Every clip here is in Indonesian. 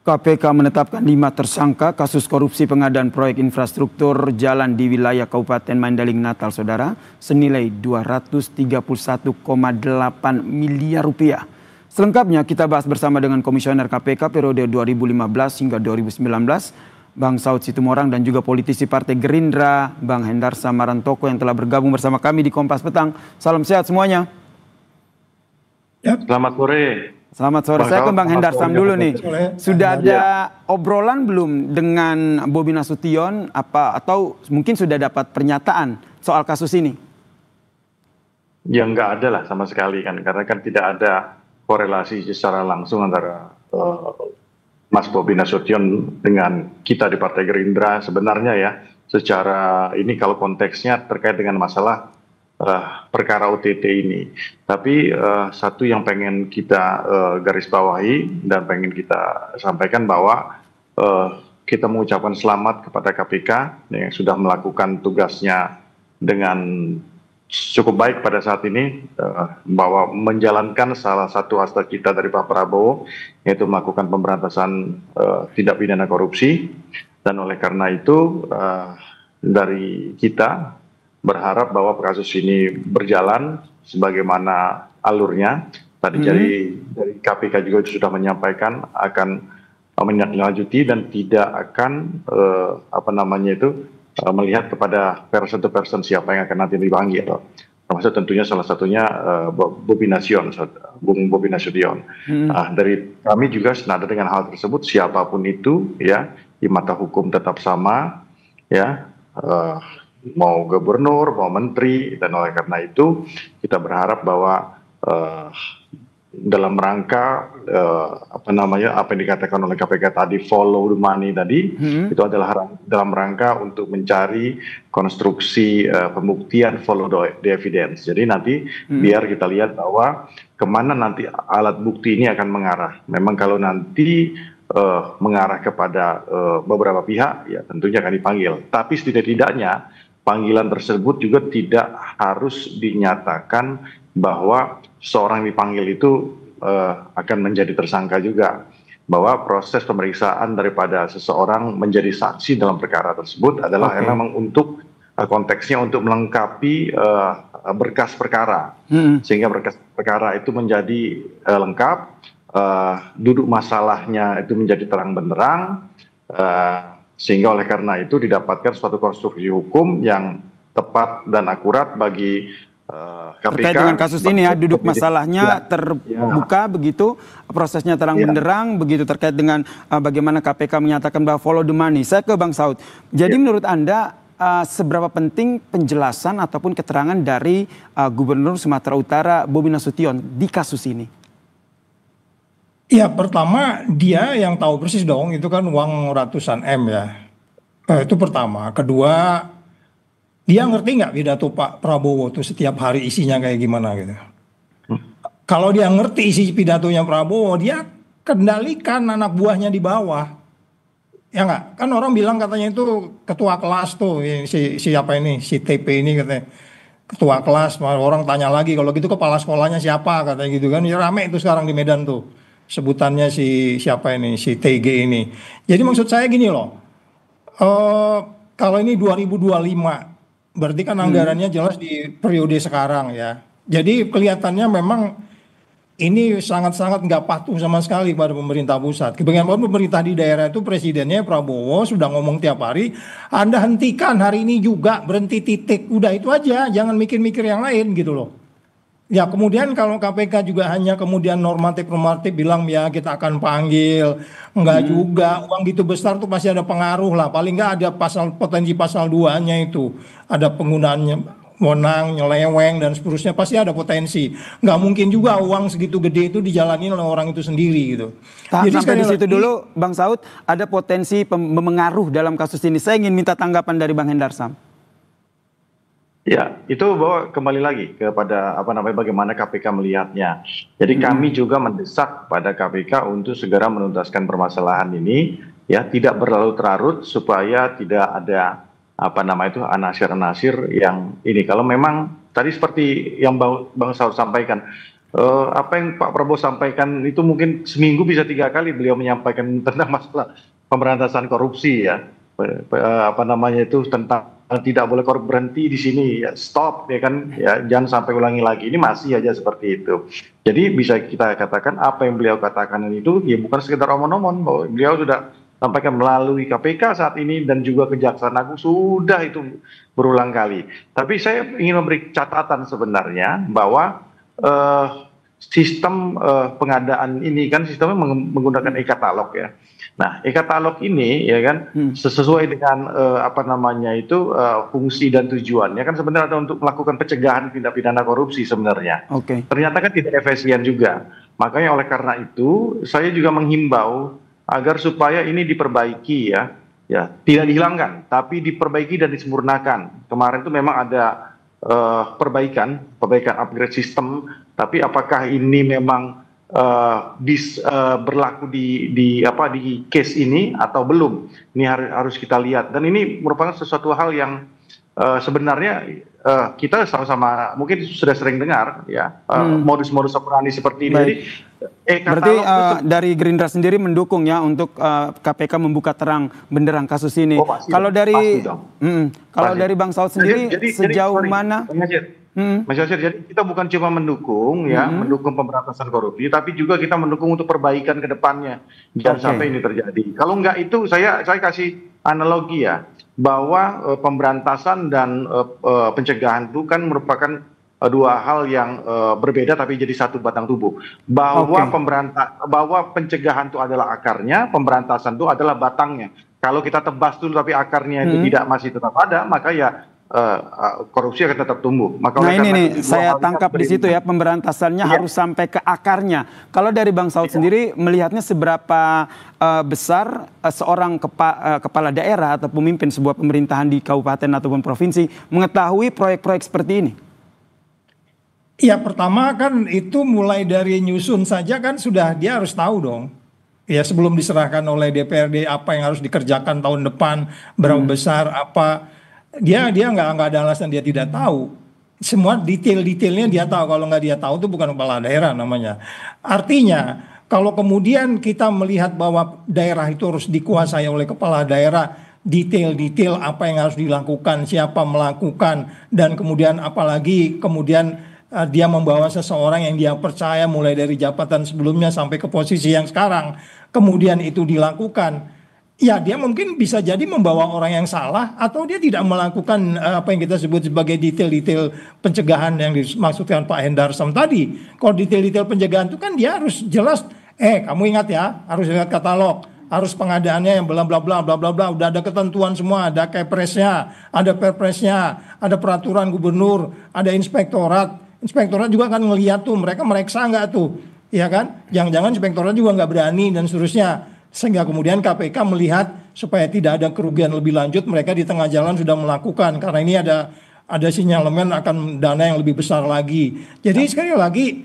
KPK menetapkan 5 tersangka kasus korupsi pengadaan proyek infrastruktur jalan di wilayah Kabupaten Mandailing Natal, Saudara, senilai 231,8 miliar rupiah. Selengkapnya kita bahas bersama dengan Komisioner KPK periode 2015 hingga 2019, Bang Saud Situmorang, dan juga politisi Partai Gerindra, Bang Hendarsam Marantoko yang telah bergabung bersama kami di Kompas Petang. Salam sehat semuanya. Ya. Selamat sore. Selamat sore. Saya ke Bang Hendarsam dulu nih. Sudah ada obrolan belum dengan Bobi Nasution atau mungkin sudah dapat pernyataan soal kasus ini? Ya nggak ada lah sama sekali kan, karena kan tidak ada korelasi secara langsung antara Mas Bobi Nasution dengan kita di Partai Gerindra. Sebenarnya ya, secara ini kalau konteksnya terkait dengan masalah perkara OTT ini. Tapi satu yang pengen kita garis bawahi dan pengen kita sampaikan bahwa kita mengucapkan selamat kepada KPK yang sudah melakukan tugasnya dengan cukup baik pada saat ini, bahwa menjalankan salah satu hashtag kita dari Pak Prabowo, yaitu melakukan pemberantasan tindak pidana korupsi. Dan oleh karena itu dari kita berharap bahwa kasus ini berjalan sebagaimana alurnya. Tadi dari KPK juga sudah menyampaikan akan menindaklanjuti dan tidak akan melihat kepada person siapa yang akan nanti dipanggil. Termasuk tentunya salah satunya Bobi Nasution, Bung Bobi Nasution. Dari kami juga senada dengan hal tersebut, siapapun itu ya di mata hukum tetap sama ya. Mau gubernur, mau menteri, dan oleh karena itu kita berharap bahwa dalam rangka apa yang dikatakan oleh KPK tadi, follow the money tadi, itu adalah dalam rangka untuk mencari konstruksi pembuktian, follow the evidence. Jadi nanti biar kita lihat bahwa kemana nanti alat bukti ini akan mengarah. Memang kalau nanti mengarah kepada beberapa pihak, ya tentunya akan dipanggil. Tapi setidak-tidaknya panggilan tersebut juga tidak harus dinyatakan bahwa seorang dipanggil itu akan menjadi tersangka juga. Bahwa proses pemeriksaan daripada seseorang menjadi saksi dalam perkara tersebut adalah memang untuk konteksnya untuk melengkapi berkas perkara. Sehingga berkas perkara itu menjadi lengkap, duduk masalahnya itu menjadi terang benderang, sehingga oleh karena itu didapatkan suatu konstruksi hukum yang tepat dan akurat bagi KPK. Terkait dengan kasus ini ya, duduk masalahnya terbuka begitu, prosesnya terang benderang begitu, terkait dengan bagaimana KPK menyatakan bahwa follow the money. Saya ke Bang Saud. Jadi menurut Anda seberapa penting penjelasan ataupun keterangan dari Gubernur Sumatera Utara Bobi Nasution di kasus ini? Ya, pertama dia yang tahu persis dong, itu kan uang ratusan M ya. Itu pertama. Kedua, dia ngerti nggak pidato Pak Prabowo tuh setiap hari isinya kayak gimana gitu. Kalau dia ngerti isi pidatonya Prabowo, dia kendalikan anak buahnya di bawah. Ya nggak? Kan orang bilang katanya itu ketua kelas tuh, siapa ini, si TP ini katanya. Ketua kelas, orang tanya lagi, kalau gitu kepala sekolahnya siapa katanya gitu kan. Ya rame itu sekarang di Medan tuh. Sebutannya si siapa ini, si TG ini. Jadi maksud saya gini loh, kalau ini 2025, berarti kan anggarannya jelas di periode sekarang ya. Jadi kelihatannya memang ini sangat-sangat nggak patuh sama sekali pada pemerintah pusat. Kebanyakan pemerintah di daerah itu presidennya Prabowo sudah ngomong tiap hari, Anda hentikan hari ini juga, berhenti titik. Udah itu aja, jangan mikir-mikir yang lain gitu loh. Ya kemudian kalau KPK juga hanya kemudian normatif bilang ya kita akan panggil, enggak juga, uang gitu besar tuh pasti ada pengaruh lah, paling enggak ada potensi pasal 2-nya itu, ada penggunaannya wewenang, nyeleweng dan seterusnya, pasti ada potensi. Nggak mungkin juga uang segitu gede itu dijalani oleh orang itu sendiri gitu. Jadi sampai di situ dulu Bang Saud, ada potensi memengaruh dalam kasus ini. Saya ingin minta tanggapan dari Bang Hendarsam. Ya, itu bahwa kembali lagi kepada bagaimana KPK melihatnya. Jadi kami juga mendesak pada KPK untuk segera menuntaskan permasalahan ini, ya tidak berlarut-larut supaya tidak ada anasir-anasir yang ini. Kalau memang tadi seperti yang Bang Saud sampaikan, apa yang Pak Prabowo sampaikan itu mungkin seminggu bisa 3 kali beliau menyampaikan tentang masalah pemberantasan korupsi ya. Apa namanya itu tentang tidak boleh korup, berhenti di sini ya, stop ya kan, ya jangan sampai ulangi lagi. Ini masih aja seperti itu. Jadi bisa kita katakan apa yang beliau katakan itu ya bukan sekedar omong-omong, bahwa beliau sudah sampaikan melalui KPK saat ini dan juga Kejaksaan Agung sudah itu berulang kali. Tapi saya ingin memberi catatan sebenarnya bahwa sistem pengadaan ini kan sistemnya menggunakan e-katalog ya. Nah, e-katalog ini ya kan sesuai dengan apa namanya itu fungsi dan tujuannya kan sebenarnya ada untuk melakukan pencegahan tindak pidana korupsi sebenarnya. Ternyata kan tidak efisien juga. Makanya oleh karena itu saya juga menghimbau agar supaya ini diperbaiki ya, tidak dihilangkan, tapi diperbaiki dan disempurnakan. Kemarin itu memang ada perbaikan upgrade sistem, tapi apakah ini memang berlaku di case ini atau belum? Ini harus kita lihat, dan ini merupakan sesuatu hal yang sebenarnya kita sama-sama mungkin sudah sering dengar ya, modus-modus operandi seperti ini. Jadi berarti dari Gerindra sendiri mendukung ya untuk KPK membuka terang benderang kasus ini. Kalau dari dari Bang Saud sendiri sejauh mana? Mas Yasir, jadi kita bukan cuma mendukung ya, mendukung pemberantasan korupsi, tapi juga kita mendukung untuk perbaikan ke depannya. Jangan sampai ini terjadi. Kalau enggak itu saya kasih analogi ya, bahwa pemberantasan dan pencegahan itu kan merupakan dua hal yang berbeda tapi jadi satu batang tubuh. Bahwa bahwa pencegahan itu adalah akarnya, pemberantasan itu adalah batangnya. Kalau kita tebas dulu tapi akarnya itu masih tetap ada, maka ya korupsi akan tetap tumbuh. Maka ini nih saya tangkap di situ ya, pemberantasannya harus sampai ke akarnya. Kalau dari Bang Saud sendiri melihatnya seberapa besar seorang kepala daerah atau pemimpin sebuah pemerintahan di kabupaten ataupun provinsi mengetahui proyek-proyek seperti ini? Ya pertama kan itu mulai dari nyusun saja kan sudah dia harus tahu dong. Ya sebelum diserahkan oleh DPRD apa yang harus dikerjakan tahun depan, berapa besar, apa. Dia nggak ada alasan dia tidak tahu. Semua detail-detailnya dia tahu. Kalau nggak dia tahu itu bukan kepala daerah namanya. Artinya kalau kemudian kita melihat bahwa daerah itu harus dikuasai oleh kepala daerah, detail-detail apa yang harus dilakukan, siapa melakukan, dan kemudian apalagi kemudian dia membawa seseorang yang dia percaya mulai dari jabatan sebelumnya sampai ke posisi yang sekarang, kemudian itu dilakukan. Ya dia mungkin bisa jadi membawa orang yang salah atau dia tidak melakukan apa yang kita sebut sebagai detail-detail pencegahan yang dimaksudkan Pak Hendarsam tadi. Kalau detail-detail pencegahan itu kan dia harus jelas, kamu ingat ya, harus lihat katalog, harus pengadaannya yang bla bla bla bla bla bla, udah ada ketentuan semua, ada Kepresnya, ada Perpresnya, ada peraturan gubernur, ada inspektorat. Inspektorat juga kan ngelihat tuh, mereka meriksa nggak tuh, ya kan? Jangan-jangan inspektorat juga nggak berani dan seterusnya. Sehingga kemudian KPK melihat supaya tidak ada kerugian lebih lanjut, mereka di tengah jalan sudah melakukan karena ini ada sinyalemen akan dana yang lebih besar lagi. Jadi sekali lagi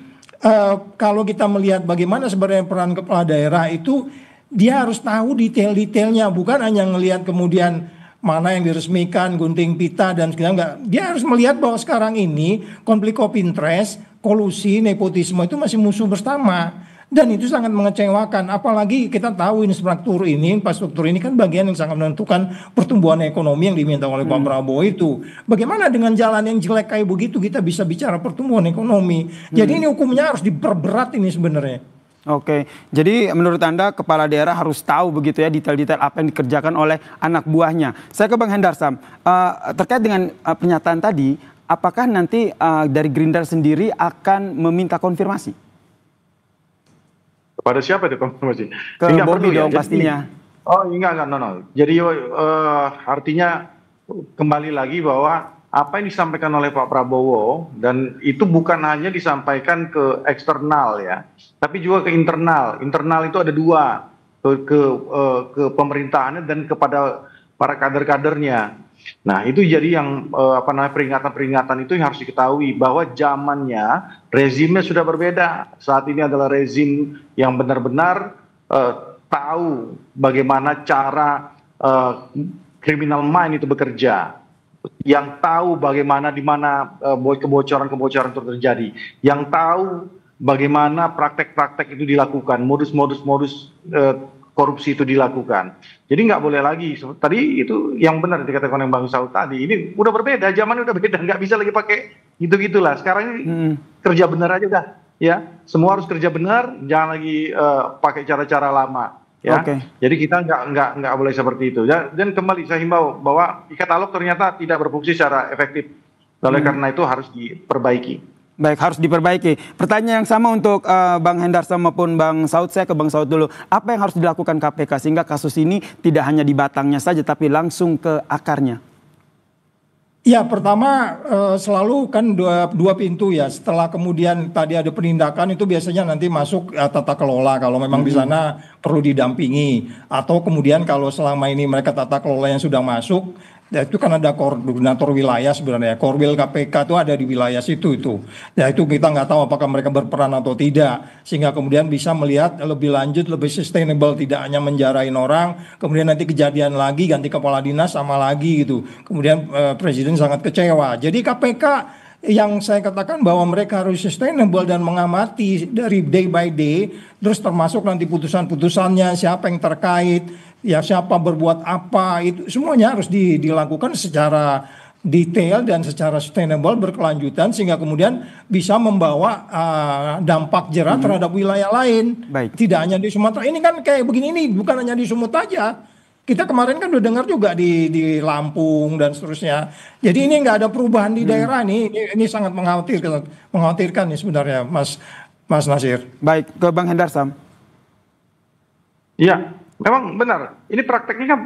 kalau kita melihat bagaimana sebenarnya peran kepala daerah itu, dia harus tahu detail-detailnya, bukan hanya melihat kemudian mana yang diresmikan, gunting pita dan segala enggak. Dia harus melihat bahwa sekarang ini konflik of interest, kolusi, nepotisme itu masih musuh bersama. Dan itu sangat mengecewakan, apalagi kita tahu infrastruktur ini kan bagian yang sangat menentukan pertumbuhan ekonomi yang diminta oleh Pak Prabowo itu. Bagaimana dengan jalan yang jelek kayak begitu kita bisa bicara pertumbuhan ekonomi? Jadi ini hukumnya harus diperberat ini sebenarnya. Oke, jadi menurut Anda kepala daerah harus tahu begitu ya detail-detail apa yang dikerjakan oleh anak buahnya. Saya ke Bang Hendarsam, terkait dengan pernyataan tadi, apakah nanti dari Gerindra sendiri akan meminta konfirmasi? Kepada siapa itu konfirmasi? Ke Bobi dong pastinya. Enggak, no. Jadi artinya kembali lagi bahwa apa yang disampaikan oleh Pak Prabowo dan itu bukan hanya disampaikan ke eksternal ya, tapi juga ke internal. Internal itu ada dua, ke pemerintahannya dan kepada para kader-kadernya. Nah itu jadi yang peringatan-peringatan itu yang harus diketahui bahwa zamannya rezimnya sudah berbeda. Saat ini adalah rezim yang benar-benar tahu bagaimana cara criminal mind itu bekerja, yang tahu bagaimana di mana kebocoran-kebocoran itu terjadi, yang tahu bagaimana praktek-praktek itu dilakukan, modus-modus korupsi itu dilakukan. Jadi nggak boleh lagi. Tadi itu yang benar dikatakan oleh Bang Saud tadi. Ini udah berbeda, zaman udah beda, nggak bisa lagi pakai gitu-gitulah. Sekarang ini kerja benar aja dah, ya. Semua harus kerja benar, jangan lagi pakai cara-cara lama, ya. Jadi kita nggak boleh seperti itu. Dan kembali saya himbau bahwa e-katalog ternyata tidak berfungsi secara efektif. Oleh karena itu harus diperbaiki. Baik, harus diperbaiki. Pertanyaan yang sama untuk Bang Hendarsam maupun Bang Saud. Saya ke Bang Saud dulu. Apa yang harus dilakukan KPK sehingga kasus ini tidak hanya di batangnya saja tapi langsung ke akarnya? Ya, pertama selalu kan dua pintu ya. Setelah kemudian tadi ada penindakan itu biasanya nanti masuk tata kelola kalau memang di sana perlu didampingi, atau kemudian kalau selama ini mereka tata kelola yang sudah masuk, ya itu kan ada koordinator wilayah sebenarnya. Korwil KPK itu ada di wilayah situ itu. Ya itu kita nggak tahu apakah mereka berperan atau tidak. Sehingga kemudian bisa melihat lebih lanjut, lebih sustainable. Tidak hanya menjarain orang, kemudian nanti kejadian lagi, ganti kepala dinas sama lagi gitu. Kemudian Presiden sangat kecewa. Jadi KPK yang saya katakan bahwa mereka harus sustainable dan mengamati dari day by day. Terus termasuk nanti putusan-putusannya, siapa yang terkait, ya siapa berbuat apa, itu semuanya harus dilakukan secara detail dan secara sustainable, berkelanjutan, sehingga kemudian bisa membawa dampak jerah terhadap wilayah lain. Baik. Tidak hanya di Sumatera. Ini kan kayak begini nih, bukan hanya di Sumut aja. Kita kemarin kan udah dengar juga di Lampung dan seterusnya. Jadi ini nggak ada perubahan di daerah nih. Ini sangat mengkhawatirkan nih sebenarnya, Mas Nasir. Baik, ke Bang Hendarsam. Iya, memang benar. Ini prakteknya kan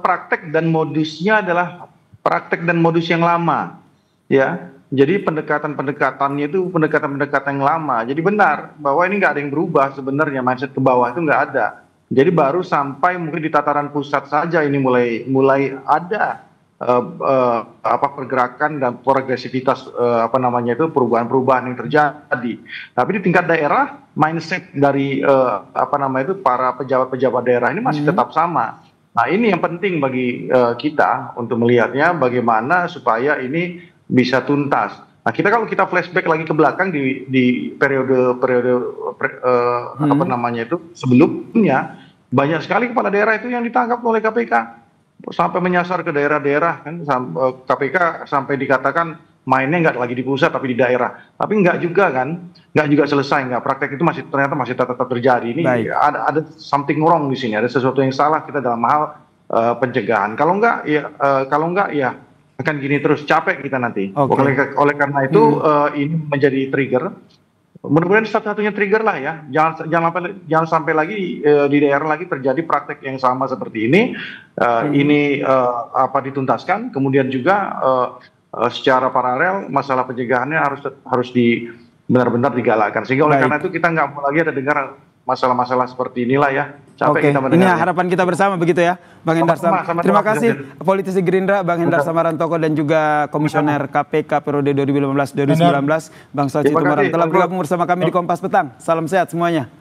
praktek dan modusnya adalah praktek dan modus yang lama, ya. Jadi pendekatan-pendekatannya itu pendekatan-pendekatan yang lama. Jadi benar bahwa ini nggak ada yang berubah sebenarnya, mindset ke bawah itu nggak ada. Jadi baru sampai mungkin di tataran pusat saja ini mulai ada pergerakan dan progresivitas perubahan-perubahan yang terjadi. Tapi di tingkat daerah mindset dari para pejabat-pejabat daerah ini masih tetap sama. Nah, ini yang penting bagi kita untuk melihatnya bagaimana supaya ini bisa tuntas. Nah, kalau kita flashback lagi ke belakang di periode sebelumnya, banyak sekali kepala daerah itu yang ditangkap oleh KPK sampai menyasar ke daerah-daerah kan. KPK sampai dikatakan mainnya nggak lagi di pusat tapi di daerah. Tapi nggak juga kan, nggak juga selesai, nggak, praktek itu ternyata masih tetap terjadi. Ini ada something wrong di sini, ada sesuatu yang salah kita dalam hal pencegahan. Kalau nggak ya akan gini terus, capek kita nanti. Oleh karena itu ini menjadi trigger. Mudah-mudahan satu-satunya trigger lah ya. Jangan sampai lagi di daerah lagi terjadi praktek yang sama seperti ini. Ini dituntaskan. Kemudian juga secara paralel masalah pencegahannya harus benar-benar digalakkan. Sehingga oleh karena itu kita nggak mau lagi ada dengar masalah-masalah seperti inilah ya. Capek kita mendengar. Ini harapan kita bersama begitu ya, Bang Hendarsam. Terima kasih politisi Gerindra Bang Hendarsam Marantoko dan juga Komisioner KPK periode 2015-2019 Bang Saud Situmorang telah bergabung bersama kami di Kompas Petang. Salam sehat semuanya.